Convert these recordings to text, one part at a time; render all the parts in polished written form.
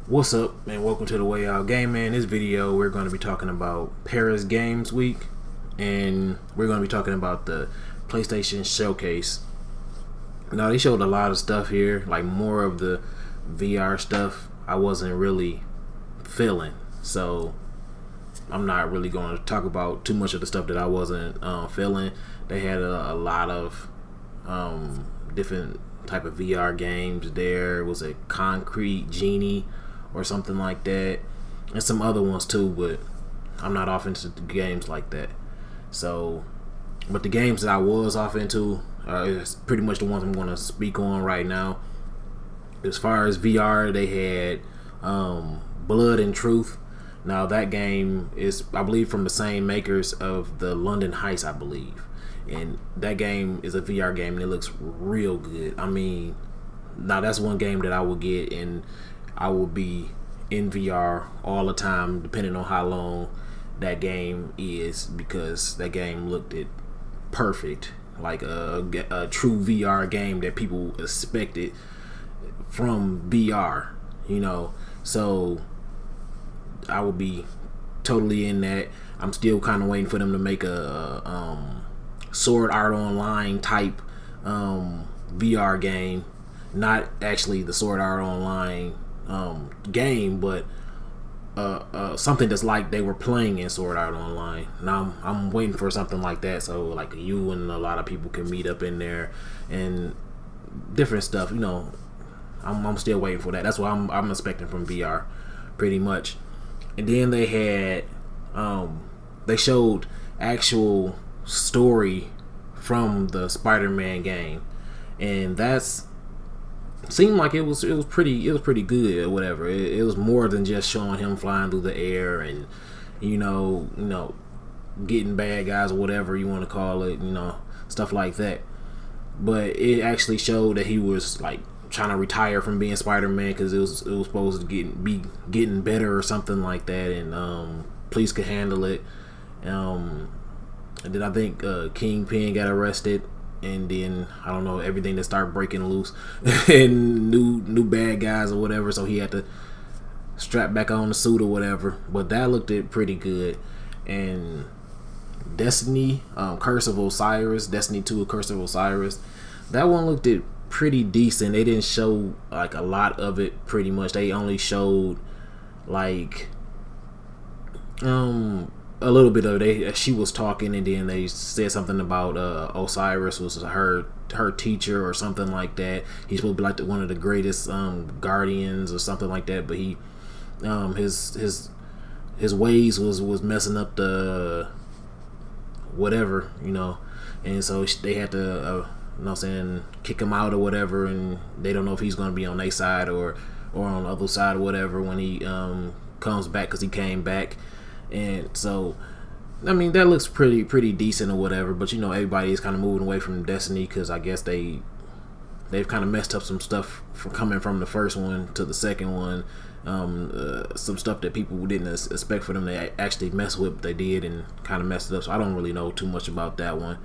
What's up, and welcome to the Way Out Gaming. In this video, we're going to be talking about Paris Games Week, and we're going to be talking about the PlayStation Showcase. Now, they showed a lot of stuff here, like more of the VR stuff I wasn't really feeling, so I'm not really going to talk about too much of the stuff that I wasn't feeling. They had a lot of different type of VR games. There was a Concrete Genie or something like that, and some other ones too, but I'm not off into games like that. So, but the games that I was off into is pretty much the ones I'm going to speak on right now. As far as VR, they had Blood and Truth. Now that game is, I believe, from the same makers of the London Heist, I believe, and that game is a VR game and it looks real good. I mean, now that's one game that I will get, and I will be in VR all the time, depending on how long that game is, because that game looked it perfect, like a true VR game that people expected from VR, you know. So I will be totally in that. I'm still kind of waiting for them to make a Sword Art Online type VR game, not actually the Sword Art Online game, but something that's like they were playing in Sword Art Online. Now I'm waiting for something like that, so like you and a lot of people can meet up in there and different stuff. You know, I'm still waiting for that. That's what I'm expecting from VR, pretty much. And then they had they showed actual story from the Spider-Man game, and that's seemed like it was pretty good or whatever. It was more than just showing him flying through the air and you know getting bad guys or whatever you want to call it, stuff like that. But it actually showed that he was like trying to retire from being Spider-Man because it was supposed to be getting better or something like that, and police could handle it. And then I think Kingpin got arrested, and then I don't know, everything that started breaking loose and new bad guys or whatever, so he had to strap back on the suit or whatever. But that looked it pretty good. And Destiny, Curse of Osiris, Destiny 2, Curse of Osiris, that one looked it pretty decent. They didn't show like a lot of it. Pretty much they only showed like a little bit of it. She was talking, and then they said something about Osiris was her teacher or something like that. He's supposed to be like one of the greatest guardians or something like that, but he his ways was messing up the whatever, and so they had to kick him out or whatever, and they don't know if he's going to be on their side or on the other side or whatever when he comes back, because he came back. And so I mean, that looks pretty decent or whatever, but everybody is kind of moving away from Destiny because I guess they've kind of messed up some stuff from coming from the first one to the second one. Some stuff that people didn't expect for them to actually mess with, they did, and kind of messed it up. So I don't really know too much about that one,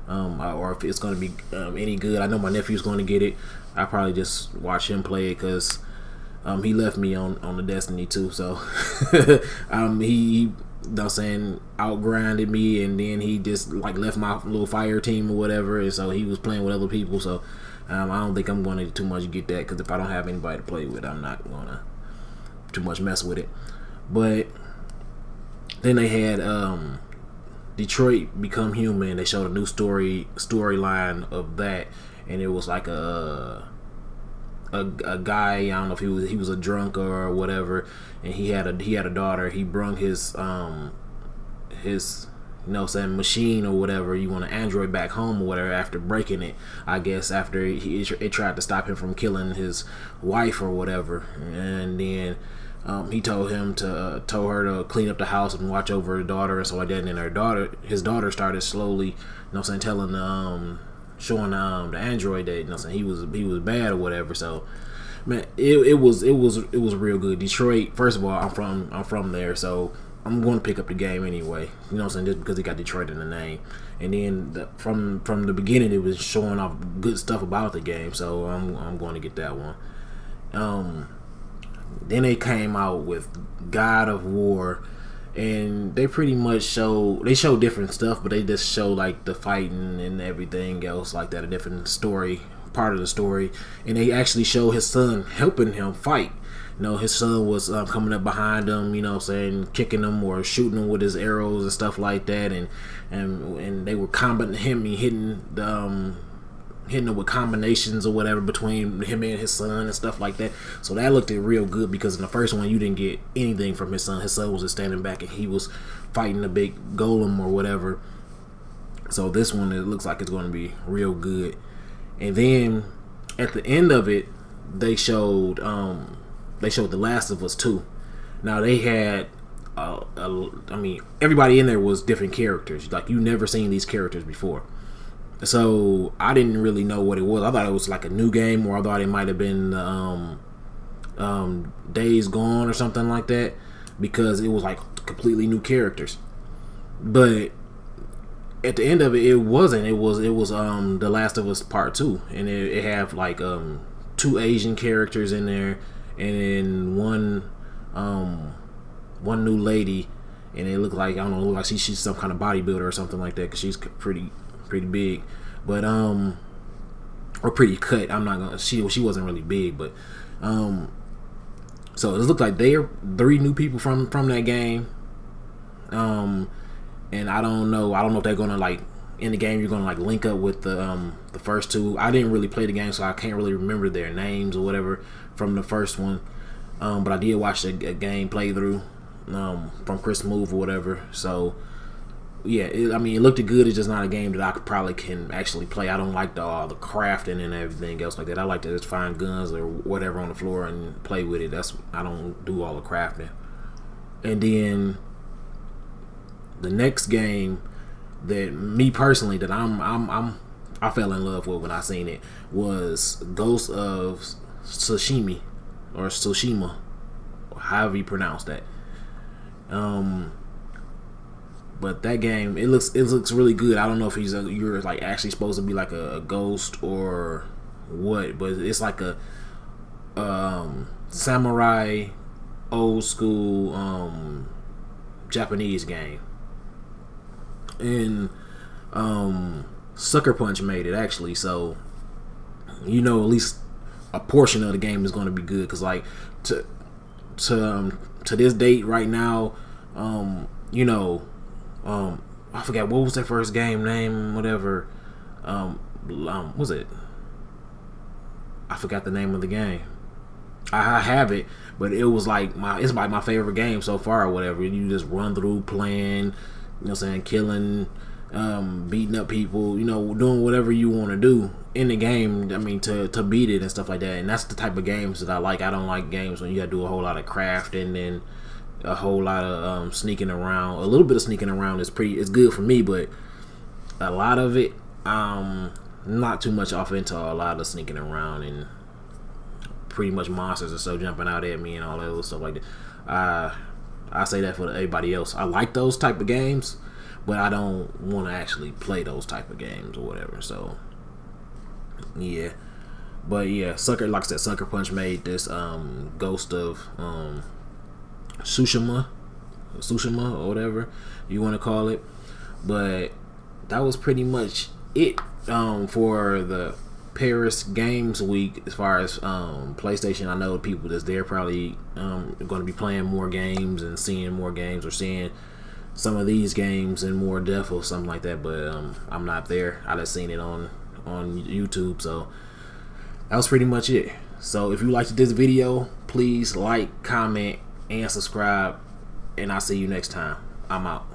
or if it's going to be any good. I know my nephew's going to get it. I probably just watch him play it because he left me on the Destiny too. So he outgrinded me, and then he just like left my little fire team or whatever, and so he was playing with other people. So I don't think I'm going to too much get that, because if I don't have anybody to play with, I'm not going to too much mess with it. But then they had Detroit Become Human. They showed a new storyline of that, and it was like a guy, I don't know if he was a drunk or whatever, and he had a daughter. He brung his machine or whatever, you want an android, back home or whatever, after breaking it, I guess, after it tried to stop him from killing his wife or whatever. And then he told her to clean up the house and watch over her daughter and so like that. And then his daughter started slowly, telling showing the android that he was bad or whatever. So man, it was real good. Detroit, first of all, I'm from there, so I'm going to pick up the game anyway. Just because it got Detroit in the name. And then from the beginning, it was showing off good stuff about the game, so I'm going to get that one. Then they came out with God of War, and they pretty much show different stuff, but they just show like the fighting and everything else like that, a different story, part of the story. And they actually show his son helping him fight. His son was coming up behind him, saying, kicking him or shooting him with his arrows and stuff like that, and they were combating him and hitting him with combinations or whatever between him and his son and stuff like that. So that looked real good, because in the first one you didn't get anything from his son. His son was just standing back and he was fighting a big golem or whatever. So this one, it looks like it's going to be real good. And then at the end of it, they showed The Last of Us 2. Now they had everybody in there was different characters. Like, you never seen these characters before. So I didn't really know what it was. I thought it was like a new game, or I thought it might have been Days Gone or something like that, because it was like completely new characters. But at the end of it, it wasn't. It was The Last of Us Part 2, and it had like 2 Asian characters in there, and then one new lady, and it looked like, I don't know, looked like she's some kind of bodybuilder or something like that, because she's pretty big, but or pretty cut. I'm not gonna. She wasn't really big, but so it looked like they're 3 new people from that game. And I don't know if they're gonna, like, in the game you're gonna like link up with the first 2. I didn't really play the game, so I can't really remember their names or whatever from the first one. But I did watch a game playthrough from Chris Move or whatever. So yeah, it looked good. It's just not a game that I probably can actually play. I don't like all the crafting and everything else like that. I like to just find guns or whatever on the floor and play with it. I don't do all the crafting. And then the next game that me personally that I fell in love with when I seen it was Ghost of Tsushima, or Tsushima, however you pronounce that. But that game, it looks really good. I don't know if you're like actually supposed to be like a ghost or what, but it's like a samurai old school Japanese game. And Sucker Punch made it, actually, so at least a portion of the game is going to be good, because like to this date right now, I forgot what was that first game name, whatever. Was it? I forgot the name of the game. I have it, but it was like it's like my favorite game so far or whatever. You just run through playing, killing, beating up people, doing whatever you want to do in the game. To beat it and stuff like that. And that's the type of games that I like. I don't like games when you got to do a whole lot of crafting and a whole lot of sneaking around. A little bit of sneaking around is good for me, but a lot of it, not too much off into a lot of sneaking around, and pretty much monsters are so jumping out at me and all that other stuff like that. I say that for everybody else. I like those type of games, but I don't want to actually play those type of games or whatever. So yeah, but yeah, like I said, Sucker Punch made this Ghost of Tsushima or whatever you want to call it. But that was pretty much it for the Paris Games Week as far as PlayStation. I know people that's there probably going to be playing more games and seeing more games, or seeing some of these games in more depth or something like that, but I'm not there. I just seen it on YouTube. So that was pretty much it. So if you liked this video, please like, comment, and subscribe, and I'll see you next time. I'm out.